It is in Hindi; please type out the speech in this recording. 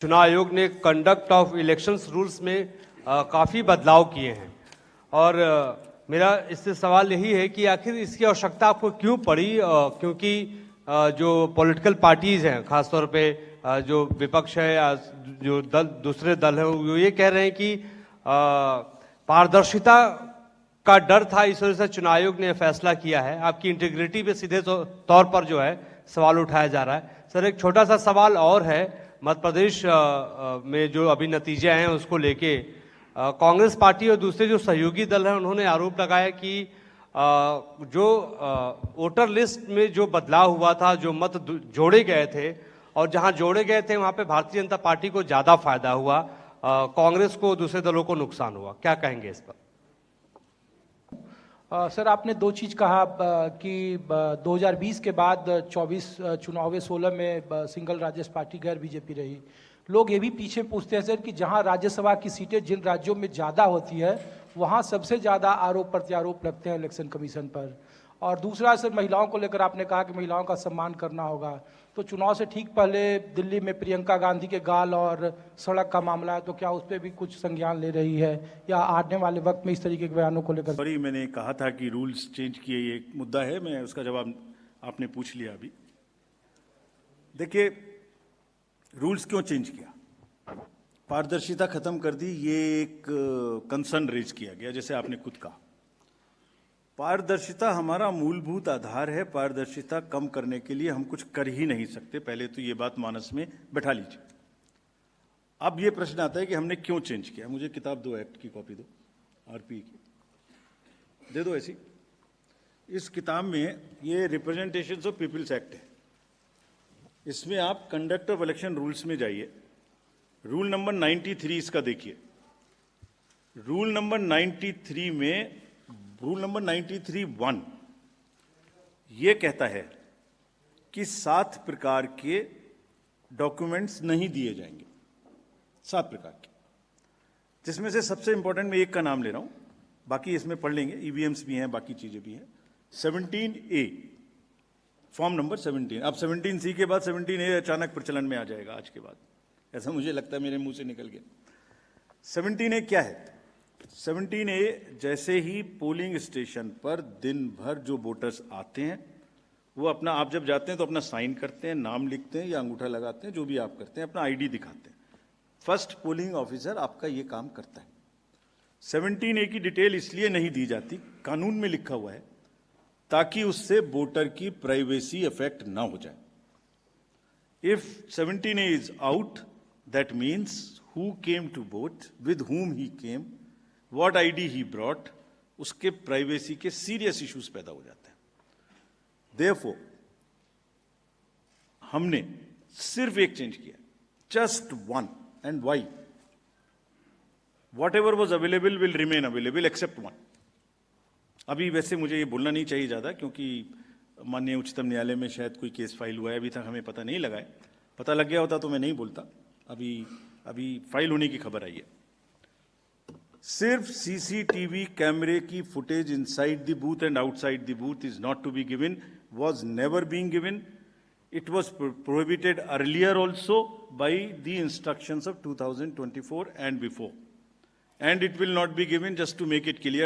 चुनाव आयोग ने कंडक्ट ऑफ इलेक्शंस रूल्स में काफ़ी बदलाव किए हैं और मेरा इससे सवाल यही है कि आखिर इसकी आवश्यकता आपको क्यों पड़ी, क्योंकि जो पॉलिटिकल पार्टीज हैं, खासतौर पे जो विपक्ष है या जो दूसरे दल हैं, वो ये कह रहे हैं कि पारदर्शिता का डर था, इस वजह से चुनाव आयोग ने फैसला किया है। आपकी इंटीग्रिटी पे सीधे तौर पर जो है सवाल उठाया जा रहा है। सर, एक छोटा सा सवाल और है, मध्य प्रदेश में जो अभी नतीजे आए हैं उसको लेके कांग्रेस पार्टी और दूसरे जो सहयोगी दल हैं उन्होंने आरोप लगाया कि जो वोटर लिस्ट में जो बदलाव हुआ था, जो मत जोड़े गए थे और जहां जोड़े गए थे वहां पे भारतीय जनता पार्टी को ज्यादा फायदा हुआ, कांग्रेस को, दूसरे दलों को नुकसान हुआ। क्या कहेंगे इस पर? सर, आपने दो चीज़ कहा कि 2020 के बाद 24 चुनाव 16 में सिंगल राज्य पार्टी गैर बीजेपी रही। लोग ये भी पीछे पूछते हैं सर कि जहां राज्यसभा की सीटें जिन राज्यों में ज़्यादा होती है वहां सबसे ज़्यादा आरोप प्रत्यारोप लगते हैं इलेक्शन कमीशन पर। और दूसरा सर, महिलाओं को लेकर आपने कहा कि महिलाओं का सम्मान करना होगा, तो चुनाव से ठीक पहले दिल्ली में प्रियंका गांधी के गाल और सड़क का मामला है, तो क्या उस पर भी कुछ संज्ञान ले रही है या आने वाले वक्त में इस तरीके के बयानों को लेकर? सॉरी, मैंने कहा था कि रूल्स चेंज किए, ये एक मुद्दा है, मैं उसका जवाब आपने पूछ लिया अभी। देखिए, रूल्स क्यों चेंज किया? पारदर्शिता खत्म कर दी, ये एक कंसर्न रेज किया गया, जैसे आपने खुद कहा। पारदर्शिता हमारा मूलभूत आधार है। पारदर्शिता कम करने के लिए हम कुछ कर ही नहीं सकते, पहले तो ये बात मानस में बैठा लीजिए। अब ये प्रश्न आता है कि हमने क्यों चेंज किया। मुझे किताब दो, एक्ट की कॉपी दो, आरपी की दे दो ऐसी। इस किताब में ये रिप्रेजेंटेशंस ऑफ पीपल्स एक्ट है, इसमें आप कंडक्ट ऑफ इलेक्शन रूल्स में जाइए, रूल नंबर 93 इसका देखिए। रूल नंबर 93 में रूल नंबर 93(1) ये कहता है कि 7 प्रकार के डॉक्यूमेंट्स नहीं दिए जाएंगे, 7 प्रकार के, जिसमें से सबसे इंपॉर्टेंट मैं एक का नाम ले रहा हूं, बाकी इसमें पढ़ लेंगे, ईवीएम्स भी हैं, बाकी चीजें भी हैं। 17A, form number 17। अब 17C के बाद 17A अचानक प्रचलन में आ जाएगा आज के बाद, ऐसा मुझे लगता है, मेरे मुंह से निकल गया। 17A क्या है? 17A, जैसे ही पोलिंग स्टेशन पर दिन भर जो वोटर्स आते हैं वो अपना, आप जब जाते हैं तो अपना साइन करते हैं, नाम लिखते हैं या अंगूठा लगाते हैं, जो भी आप करते हैं, अपना आईडी दिखाते हैं। फर्स्ट पोलिंग ऑफिसर आपका ये काम करता है। 17A की डिटेल इसलिए नहीं दी जाती, कानून में लिखा हुआ है, ताकि उससे वोटर की प्राइवेसी अफेक्ट ना हो जाए। If 17A is out, that means who came to vote, with whom he came, what ID he brought, उसके प्राइवेसी के सीरियस इश्यूज पैदा हो जाते हैं। देयरफॉर हमने सिर्फ एक चेंज किया, just one, and why? What ever was available will remain available except one. अभी वैसे मुझे ये बोलना नहीं चाहिए ज्यादा, क्योंकि माननीय उच्चतम न्यायालय में शायद कोई केस फाइल हुआ है, अभी तक हमें पता नहीं लगा है। पता लग गया होता तो मैं नहीं बोलता, अभी फाइल होने की खबर आई है। सिर्फ सीसीटीवी कैमरे की footage inside the booth and outside the booth is not to be given, was never being given. It was prohibited earlier also by the instructions of 2024 and before, and it will not be given, just to make it clear.